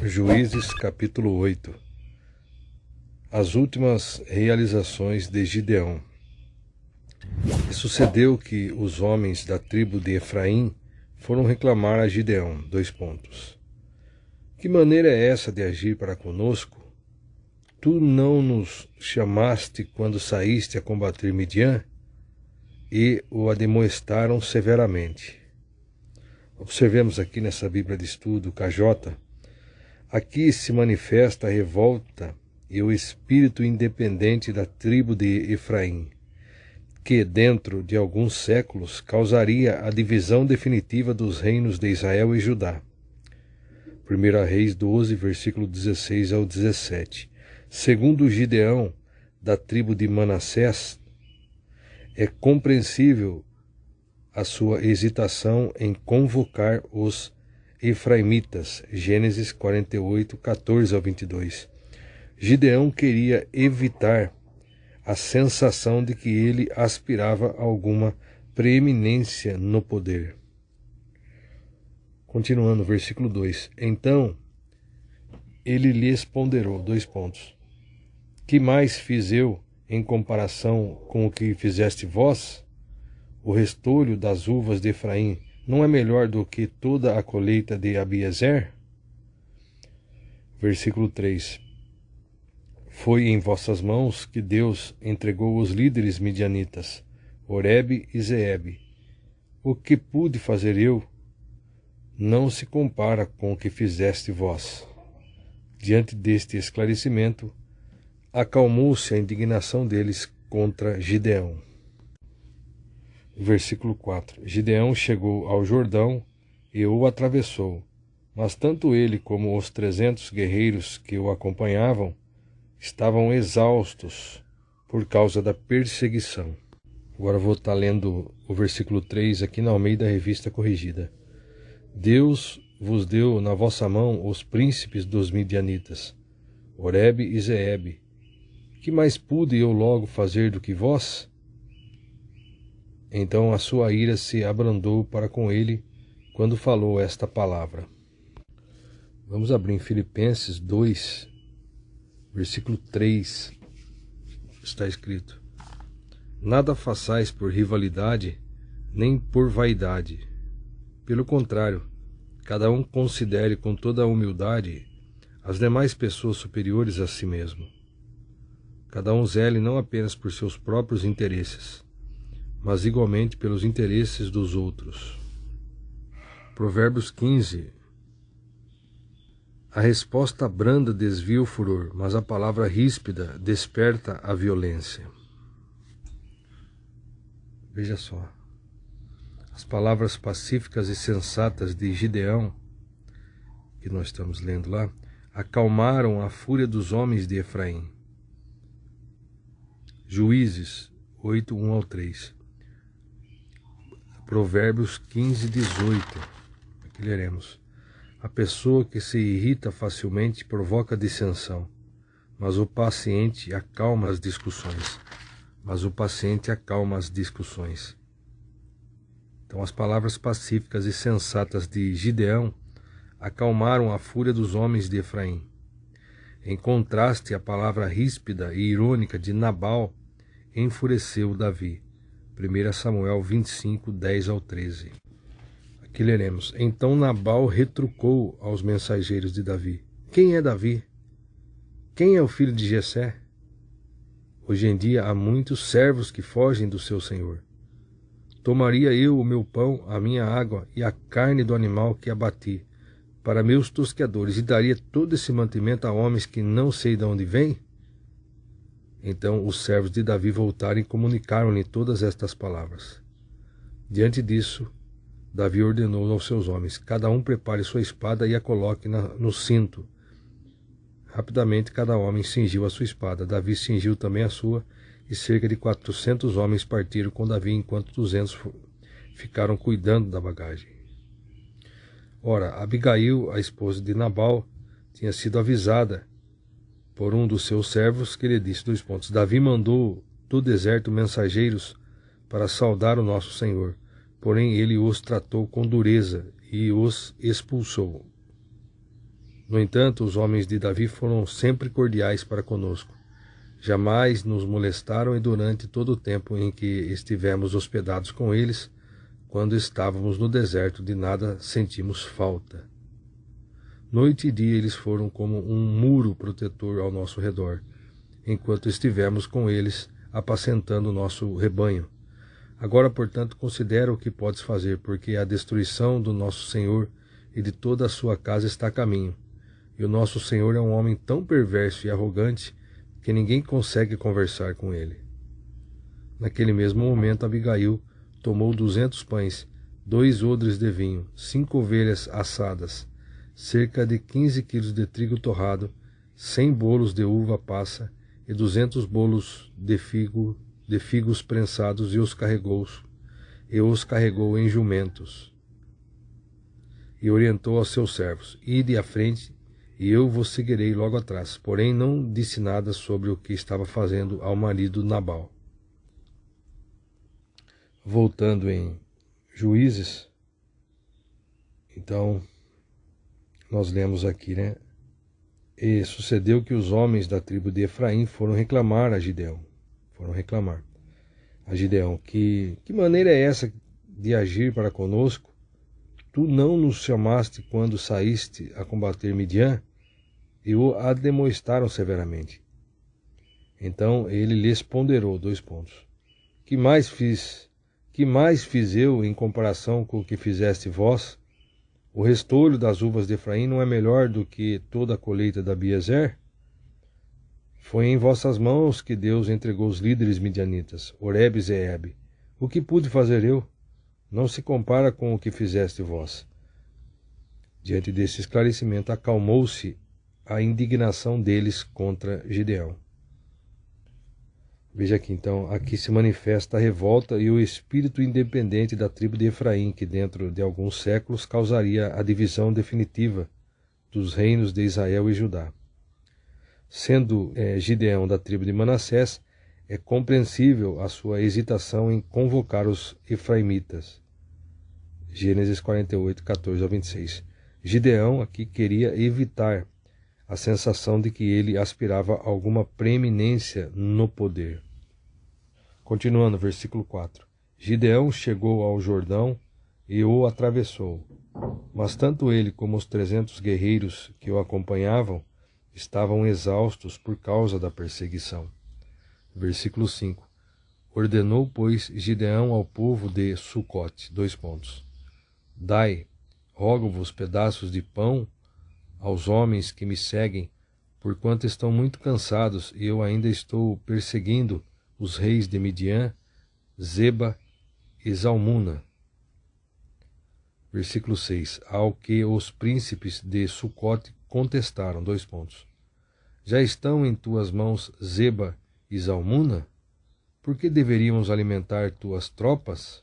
Juízes capítulo 8. As últimas realizações de Gideão. E sucedeu que os homens da tribo de Efraim foram reclamar a Gideão. Que maneira é essa de agir para conosco? Tu não nos chamaste quando saíste a combater Midian? E o admoestaram severamente. Observemos aqui nessa Bíblia de Estudo, KJ, aqui se manifesta a revolta e o espírito independente da tribo de Efraim, que dentro de alguns séculos causaria a divisão definitiva dos reinos de Israel e Judá. 1 Reis 12, versículo 16 ao 17. Segundo Gideão, da tribo de Manassés, é compreensível a sua hesitação em convocar os Efraimitas, Gênesis 48, 14 ao 22. Gideão queria evitar a sensação de que ele aspirava a alguma preeminência no poder. Continuando, versículo 2. Então, ele lhes ponderou, que mais fiz eu em comparação com o que fizeste vós? O restolho das uvas de Efraim não é melhor do que toda a colheita de Abiezer? Versículo 3. Foi em vossas mãos que Deus entregou os líderes midianitas, Oreb e Zeebe. O que pude fazer eu não se compara com o que fizeste vós. Diante deste esclarecimento, acalmou-se a indignação deles contra Gideão. Versículo 4. Gideão chegou ao Jordão e o atravessou, mas tanto ele como os 300 guerreiros que o acompanhavam estavam exaustos por causa da perseguição. Agora vou estar lendo o versículo 3 aqui na Almeida Revista Corrigida. Deus vos deu na vossa mão os príncipes dos midianitas, Oreb e Zeebe. Que mais pude eu logo fazer do que vós? Então a sua ira se abrandou para com ele quando falou esta palavra. Vamos abrir em Filipenses 2, versículo 3. Está escrito: Nada façais por rivalidade, nem por vaidade. Pelo contrário, cada um considere com toda a humildade as demais pessoas superiores a si mesmo. Cada um zele não apenas por seus próprios interesses, mas igualmente pelos interesses dos outros. Provérbios 15. A resposta branda desvia o furor, mas a palavra ríspida desperta a violência. Veja só. As palavras pacíficas e sensatas de Gideão, que nós estamos lendo lá, acalmaram a fúria dos homens de Efraim. Juízes 8, 1 ao 3. Provérbios 15, 18. Aqui leremos. A pessoa que se irrita facilmente provoca dissensão, mas o paciente acalma as discussões. Então as palavras pacíficas e sensatas de Gideão acalmaram a fúria dos homens de Efraim. Em contraste, a palavra ríspida e irônica de Nabal enfureceu Davi. 1 Samuel 25, 10 ao 13. Aqui leremos. Então Nabal retrucou aos mensageiros de Davi. Quem é Davi? Quem é o filho de Jessé? Hoje em dia há muitos servos que fogem do seu senhor. Tomaria eu o meu pão, a minha água e a carne do animal que abati para meus tosqueadores e daria todo esse mantimento a homens que não sei de onde vêm? Então os servos de Davi voltaram e comunicaram-lhe todas estas palavras. Diante disso, Davi ordenou aos seus homens: cada um prepare sua espada e a coloque no cinto. Rapidamente cada homem cingiu a sua espada. Davi cingiu também a sua, e cerca de 400 homens partiram com Davi, enquanto 200 ficaram cuidando da bagagem. Ora, Abigail, a esposa de Nabal, tinha sido avisada por um dos seus servos, que lhe disse: Davi mandou do deserto mensageiros para saudar o nosso senhor, porém ele os tratou com dureza e os expulsou. No entanto, os homens de Davi foram sempre cordiais para conosco. Jamais nos molestaram e durante todo o tempo em que estivemos hospedados com eles, quando estávamos no deserto, de nada sentimos falta. Noite e dia eles foram como um muro protetor ao nosso redor, enquanto estivemos com eles apacentando o nosso rebanho. Agora, portanto, considera o que podes fazer, porque a destruição do nosso Senhor e de toda a sua casa está a caminho. E o nosso Senhor é um homem tão perverso e arrogante que ninguém consegue conversar com ele. Naquele mesmo momento, Abigail tomou 200 pães, 2 odres de vinho, 5 ovelhas assadas, cerca de 15 quilos de trigo torrado, 100 bolos de uva passa e 200 bolos de figos prensados, e os carregou em jumentos. E orientou aos seus servos: ide à frente, e eu vos seguirei logo atrás. Porém não disse nada sobre o que estava fazendo ao marido Nabal. Voltando em Juízes, então, nós lemos aqui, né? E sucedeu que os homens da tribo de Efraim foram reclamar a Gideão. Que maneira é essa de agir para conosco? Tu não nos chamaste quando saíste a combater Midian? E o admoestaram severamente. Então ele lhes ponderou, 2 pontos. Que mais fiz eu em comparação com o que fizeste vós? O restolho das uvas de Efraim não é melhor do que toda a colheita da Abiezer? Foi em vossas mãos que Deus entregou os líderes midianitas, Oreb e Zeeb. O que pude fazer eu? Não se compara com o que fizeste vós. Diante desse esclarecimento, acalmou-se a indignação deles contra Gideão. Veja aqui, então, aqui se manifesta a revolta e o espírito independente da tribo de Efraim, que dentro de alguns séculos causaria a divisão definitiva dos reinos de Israel e Judá. Sendo Gideão da tribo de Manassés, é compreensível a sua hesitação em convocar os efraimitas. Gênesis 48, 14 ao 26. Gideão aqui queria evitar a sensação de que ele aspirava a alguma preeminência no poder. Continuando, versículo 4. Gideão chegou ao Jordão e o atravessou. Mas tanto ele como os 300 guerreiros que o acompanhavam estavam exaustos por causa da perseguição. Versículo 5. Ordenou, pois, Gideão ao povo de Sucote, 2 pontos. Dai, rogo-vos, pedaços de pão aos homens que me seguem, porquanto estão muito cansados, e eu ainda estou perseguindo os reis de Midian, Zeba e Zalmuna. Versículo 6. Ao que os príncipes de Sucote contestaram, 2 pontos. Já estão em tuas mãos Zeba e Zalmuna? Por que deveríamos alimentar tuas tropas?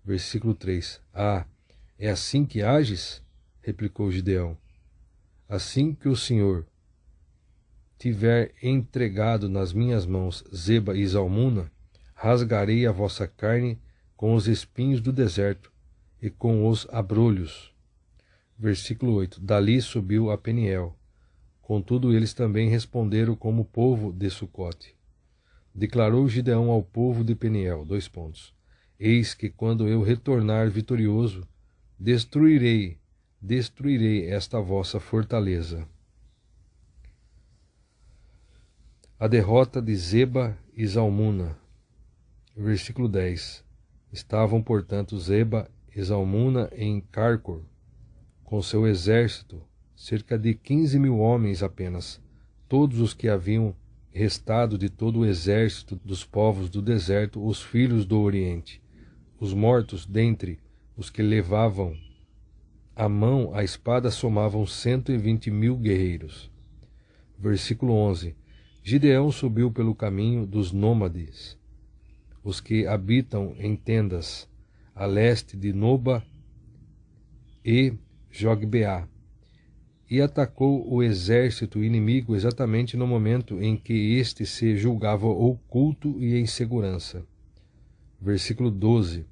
Versículo 3. Ah, é assim que ages? Replicou Gideão. Assim que o Senhor tiver entregado nas minhas mãos Zeba e Zalmuna, rasgarei a vossa carne com os espinhos do deserto e com os abrolhos. Versículo 8. Dali subiu a Peniel. Contudo, eles também responderam como o povo de Sucote. Declarou Gideão ao povo de Peniel, 2 pontos. Eis que quando eu retornar vitorioso, destruirei esta vossa fortaleza. A derrota de Zeba e Zalmuna. Versículo 10. Estavam, portanto, Zeba e Zalmuna em Carcor, com seu exército, cerca de 15.000 homens apenas, todos os que haviam restado de todo o exército dos povos do deserto, os filhos do Oriente. Os mortos dentre os que levavam à mão a espada somavam 120.000 guerreiros. Versículo 11. Gideão subiu pelo caminho dos nômades, os que habitam em tendas, a leste de Noba e Jogbeá, e atacou o exército inimigo exatamente no momento em que este se julgava oculto e em segurança. Versículo 12.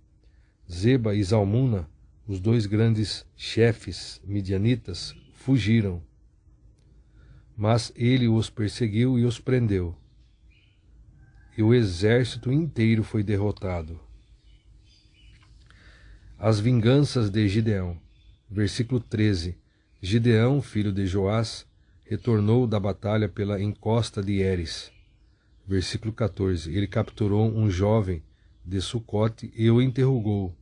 Zeba e Zalmuna, os 2 grandes chefes midianitas, fugiram. Mas ele os perseguiu e os prendeu, e o exército inteiro foi derrotado. As vinganças de Gideão. Versículo 13. Gideão, filho de Joás, retornou da batalha pela encosta de Heres. Versículo 14. Ele capturou um jovem de Sucote e o interrogou.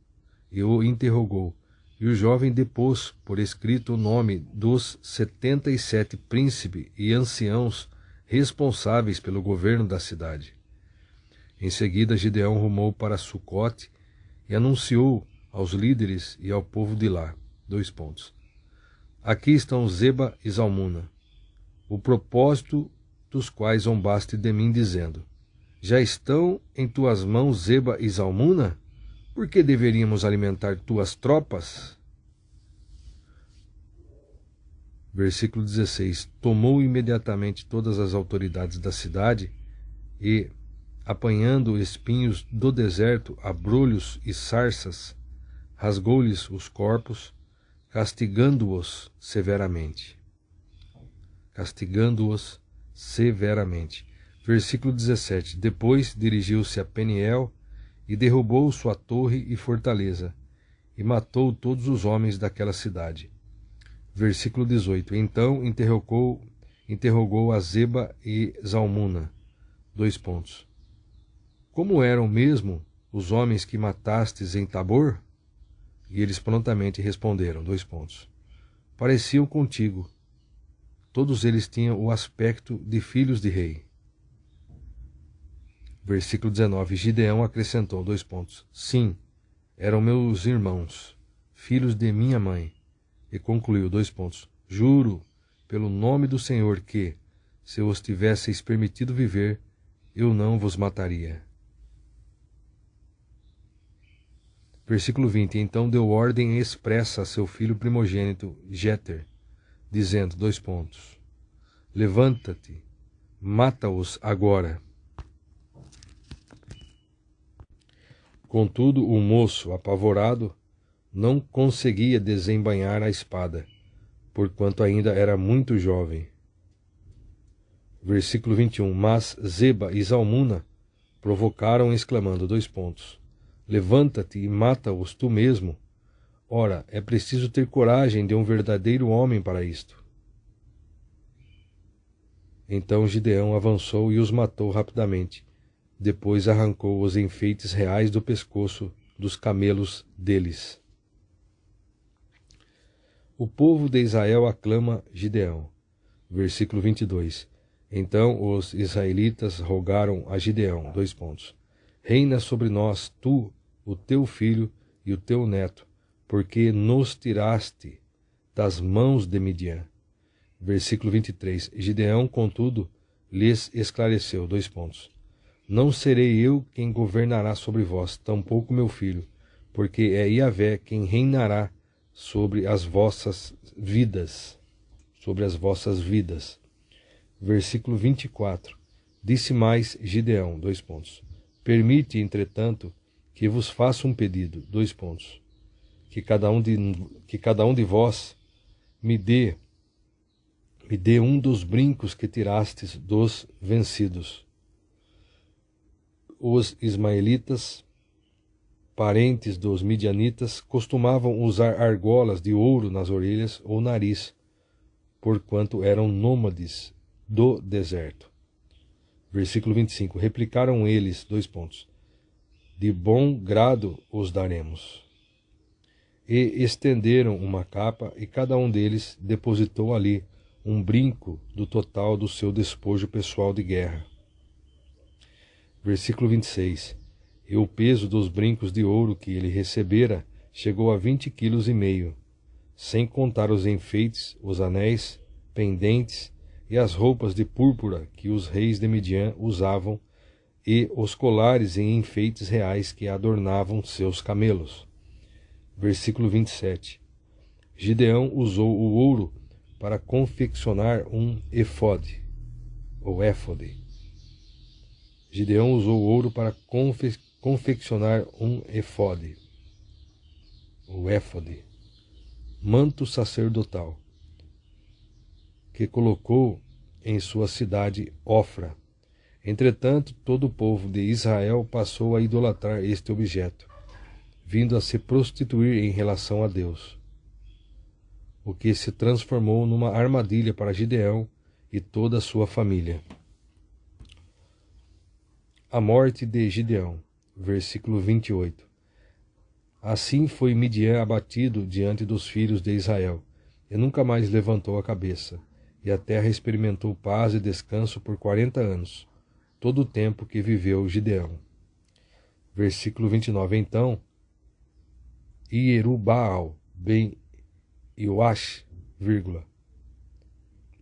E o jovem depôs por escrito o nome dos 77 príncipes e anciãos responsáveis pelo governo da cidade. Em seguida, Gideão rumou para Sucote e anunciou aos líderes e ao povo de lá. Aqui estão Zeba e Zalmuna, o propósito dos quais zombaste de mim, dizendo: já estão em tuas mãos Zeba e Zalmuna? Por que deveríamos alimentar tuas tropas? Versículo 16. Tomou imediatamente todas as autoridades da cidade e, apanhando espinhos do deserto, abrolhos e sarças, rasgou-lhes os corpos, castigando-os severamente. Versículo 17. Depois dirigiu-se a Peniel e derrubou sua torre e fortaleza, e matou todos os homens daquela cidade. Versículo 18. Então interrogou a Zeba e Zalmuna. Como eram mesmo os homens que matastes em Tabor? E eles prontamente responderam. Pareciam contigo. Todos eles tinham o aspecto de filhos de rei. Versículo 19. Gideão acrescentou. Sim, eram meus irmãos, filhos de minha mãe. E concluiu. Juro pelo nome do Senhor que, se os tivesseis permitido viver, eu não vos mataria. Versículo 20. Então deu ordem expressa a seu filho primogênito, Jeter, dizendo, levanta-te, mata-os agora. Contudo, o moço, apavorado, não conseguia desembainhar a espada, porquanto ainda era muito jovem. Versículo 21. Mas Zeba e Zalmuna provocaram, exclamando, levanta-te e mata-os tu mesmo. Ora, é preciso ter coragem de um verdadeiro homem para isto. Então Gideão avançou e os matou rapidamente. Depois arrancou os enfeites reais do pescoço dos camelos deles. O povo de Israel aclama Gideão. Versículo 22. Então os israelitas rogaram a Gideão, reina sobre nós, tu, o teu filho e o teu neto, porque nos tiraste das mãos de Midian. Versículo 23. Gideão, contudo, lhes esclareceu, não serei eu quem governará sobre vós, tampouco meu filho, porque é Yahvé quem reinará sobre as vossas vidas. Versículo 24. Disse mais Gideão, permite, entretanto, que vos faça um pedido, que cada um de vós me dê um dos brincos que tirastes dos vencidos. Os ismaelitas, parentes dos midianitas, costumavam usar argolas de ouro nas orelhas ou nariz, porquanto eram nômades do deserto. Versículo 25. Replicaram eles, de bom grado os daremos. E estenderam uma capa, e cada um deles depositou ali um brinco do total do seu despojo pessoal de guerra. Versículo 26. E o peso dos brincos de ouro que ele recebera chegou a 20,5 kg, sem contar os enfeites, os anéis, pendentes e as roupas de púrpura que os reis de Midian usavam, e os colares e enfeites reais que adornavam seus camelos. Versículo 27. Gideão usou o ouro para confeccionar um éfode, ou éfode. Gideão usou ouro para confeccionar um éfode, ou éfode, manto sacerdotal, que colocou em sua cidade Ofra. Entretanto, todo o povo de Israel passou a idolatrar este objeto, vindo a se prostituir em relação a Deus, o que se transformou numa armadilha para Gideão e toda a sua família. A morte de Gideão, versículo 28. Assim foi Midian abatido diante dos filhos de Israel, e nunca mais levantou a cabeça, e a terra experimentou paz e descanso por 40 anos, todo o tempo que viveu Gideão. Versículo 29. Então, Ierubaal ben Ioash,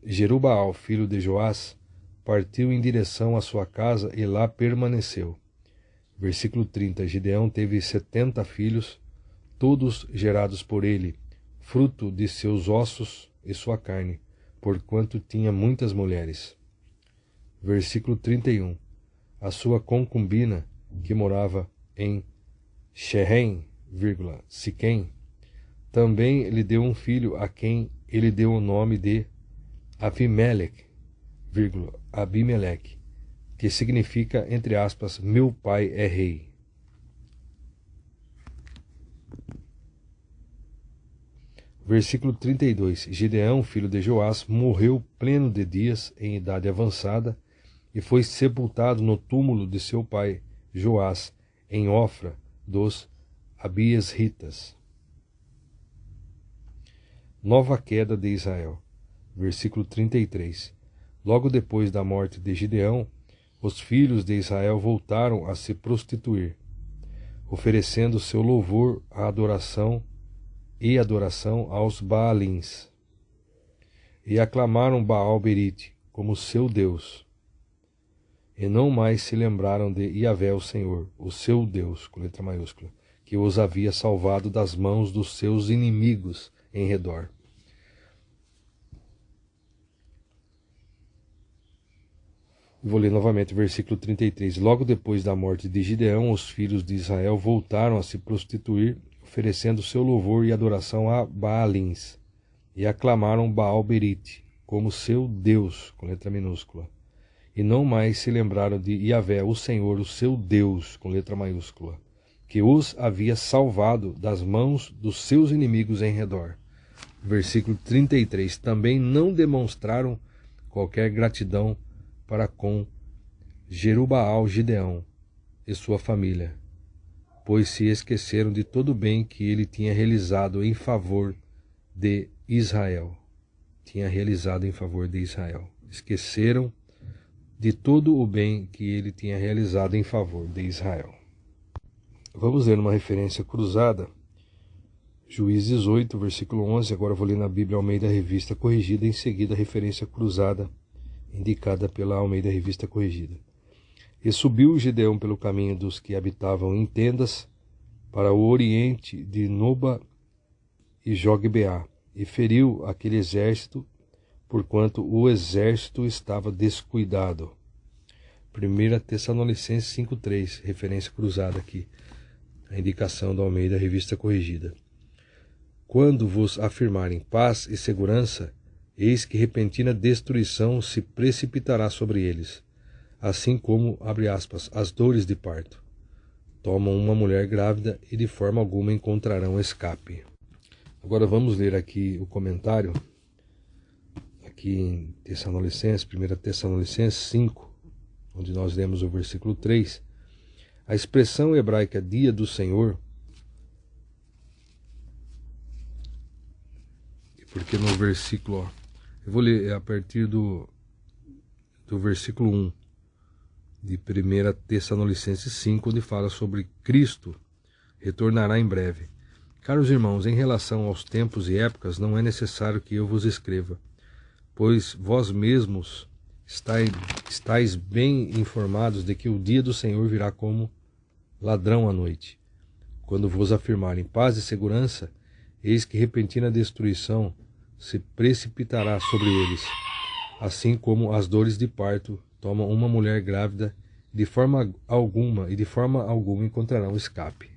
Jerubaal, filho de Joás, partiu em direção à sua casa e lá permaneceu. Versículo 30. Gideão teve 70 filhos, todos gerados por ele, fruto de seus ossos e sua carne, porquanto tinha muitas mulheres. Versículo 31. A sua concubina, que morava em Shehem, Siquém, também lhe deu um filho, a quem ele deu o nome de Abimeleque, que significa, entre aspas, meu pai é rei. Versículo 32. Gideão, filho de Joás, morreu pleno de dias, em idade avançada, e foi sepultado no túmulo de seu pai Joás, em Ofra dos Abiesritas. Nova queda de Israel. Versículo 33. Logo depois da morte de Gideão, os filhos de Israel voltaram a se prostituir, oferecendo seu louvor à adoração aos Baalins, e aclamaram Baal-Berite como seu Deus, e não mais se lembraram de Yahvé, o Senhor, o seu Deus, com letra maiúscula, que os havia salvado das mãos dos seus inimigos em redor. Vou ler novamente o versículo 33. Logo depois da morte de Gideão, os filhos de Israel voltaram a se prostituir, oferecendo seu louvor e adoração a Baalins, e aclamaram Baal-Berite como seu Deus, com letra minúscula, e não mais se lembraram de Yahvé, o Senhor, o seu Deus, com letra maiúscula, que os havia salvado das mãos dos seus inimigos em redor. Versículo 33. Também não demonstraram qualquer gratidão para com Jerubaal Gideão e sua família, pois se esqueceram de todo o bem que ele tinha realizado em favor de Israel. Esqueceram de todo o bem que ele tinha realizado em favor de Israel. Vamos ler uma referência cruzada, Juízes 8, versículo 11. Agora vou ler na Bíblia Almeida Revista Corrigida, em seguida a referência cruzada indicada pela Almeida Revista Corrigida. E subiu Gideão pelo caminho dos que habitavam em tendas para o oriente de Noba e Jogbeá, e feriu aquele exército, porquanto o exército estava descuidado. 1 Tessalonicenses 5,3, referência cruzada aqui, a indicação da Almeida Revista Corrigida. Quando vos afirmarem paz e segurança, eis que repentina destruição se precipitará sobre eles, assim como, abre aspas, as dores de parto. Tomam uma mulher grávida e de forma alguma encontrarão escape. Agora vamos ler aqui o comentário, aqui em Tessalonicenses, 1 Tessalonicenses 5, onde nós lemos o versículo 3. A expressão hebraica dia do Senhor, porque no versículo, eu vou ler a partir do versículo 1 de 1 Tessalonicenses 5, onde fala sobre Cristo retornará em breve. Caros irmãos, em relação aos tempos e épocas, não é necessário que eu vos escreva, pois vós mesmos estáis bem informados de que o dia do Senhor virá como ladrão à noite. Quando vos afirmarem paz e segurança, eis que repentina destruição se precipitará sobre eles, assim como as dores de parto tomam uma mulher grávida, de forma alguma encontrarão escape.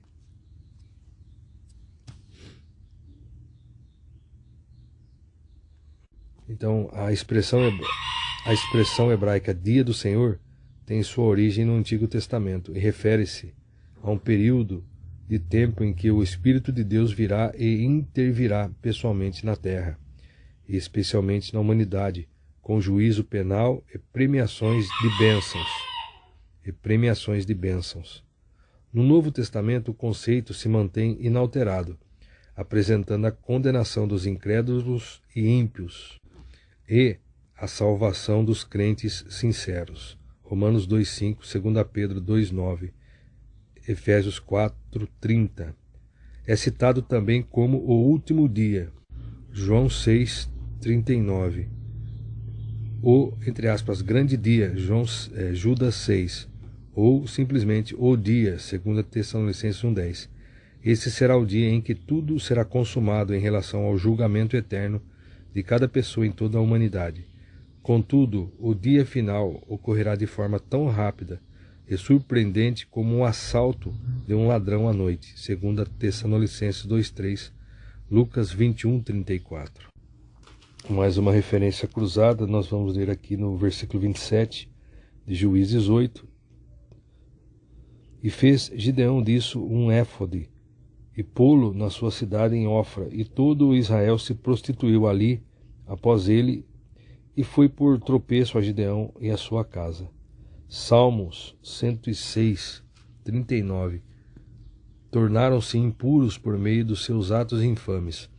Então, a expressão A expressão hebraica Dia do Senhor tem sua origem no Antigo Testamento e refere-se a um período de tempo em que o Espírito de Deus virá e intervirá pessoalmente na terra, e especialmente na humanidade, com juízo penal e premiações de bênçãos. No Novo Testamento, o conceito se mantém inalterado, apresentando a condenação dos incrédulos e ímpios e a salvação dos crentes sinceros. Romanos 2,5, 2 Pedro 2,9, Efésios 4,30. É citado também como o último dia, João 6,39. O, entre aspas, grande dia, Judas 6, ou simplesmente o dia, 2 Tessalonicenses 1,10. Esse será o dia em que tudo será consumado em relação ao julgamento eterno de cada pessoa em toda a humanidade. Contudo, o dia final ocorrerá de forma tão rápida e surpreendente como um assalto de um ladrão à noite, 2 Tessalonicenses 2,3, Lucas 21,34. Mais uma referência cruzada, nós vamos ler aqui no versículo 27 de Juízes 8. E fez Gideão disso um éfode, e pô-lo na sua cidade em Ofra, e todo o Israel se prostituiu ali após ele, e foi por tropeço a Gideão e a sua casa. Salmos 106, 39. Tornaram-se impuros por meio dos seus atos infames.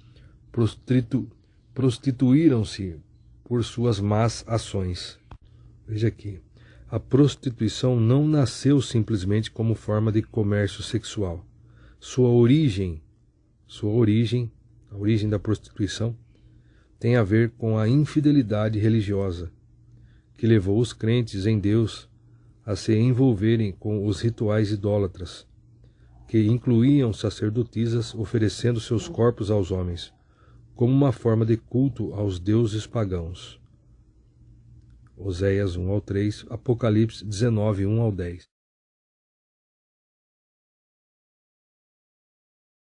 Prostituíram-se por suas más ações. Veja aqui. A prostituição não nasceu simplesmente como forma de comércio sexual. A origem da prostituição, tem a ver com a infidelidade religiosa, que levou os crentes em Deus a se envolverem com os rituais idólatras, que incluíam sacerdotisas oferecendo seus corpos aos homens, como uma forma de culto aos deuses pagãos. Oséias 1 ao 3, Apocalipse 19, 1 ao 10.